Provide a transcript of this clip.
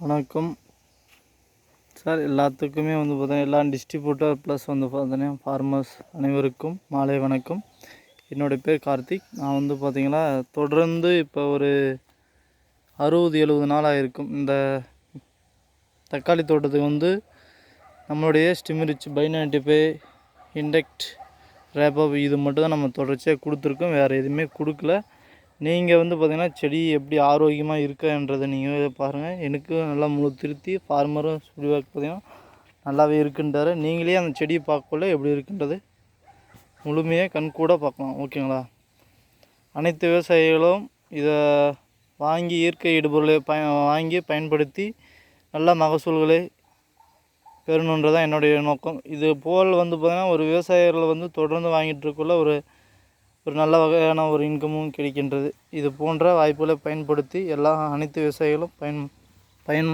வணக்கம் சார். எல்லாத்துக்குமே வந்து பார்த்தீங்கன்னா எல்லா டிஸ்ட்ரிபியூட்டர் ப்ளஸ் வந்து பார்த்தீங்கன்னா ஃபார்மர்ஸ் அனைவருக்கும் மாலை வணக்கம். என்னுடைய பேர் கார்த்திக். நான் வந்து பார்த்திங்கன்னா தொடர்ந்து இப்போ ஒரு 60-70 நாளாக இருக்கும் இந்த தக்காளி தோட்டத்துக்கு வந்து நம்மளுடைய ஸ்டிமிரிச் பை95 இண்டெக்ட் ரேப்பப் இது மட்டும் தான் நம்ம தொடர்ச்சியாக கொடுத்துருக்கோம். வேறு எதுவுமே கொடுக்கல. நீங்கள் வந்து பார்த்திங்கன்னா செடி எப்படி ஆரோக்கியமாக இருக்குன்றதை நீங்கள் பாருங்கள். எனக்கு நல்லா முழு திருப்தி. ஃபார்மரும் ஃபீட்பேக் பார்த்திங்கன்னா நல்லாவே இருக்குன்றாரு. நீங்களே அந்த செடியை பார்க்கக்குள்ள எப்படி இருக்குன்றது முழுமையாக கண்கூட பார்க்கலாம். ஓகேங்களா? அனைத்து விவசாயிகளும் இதை வாங்கி இயற்கை இடுபொருளை வாங்கி பயன்படுத்தி நல்ல மகசூல்களை பெறணுன்றதான் என்னுடைய நோக்கம். இது போல் வந்து பார்த்திங்கன்னா ஒரு விவசாயிகள் வந்து தொடர்ந்து வாங்கிட்டு இருக்கக்குள்ள ஒரு நல்ல வகையான ஒரு இன்கமும் கிடைக்கின்றது. இது போன்ற வாய்ப்புகளை பயன்படுத்தி அனைத்து விவசாயிகளும் பயன்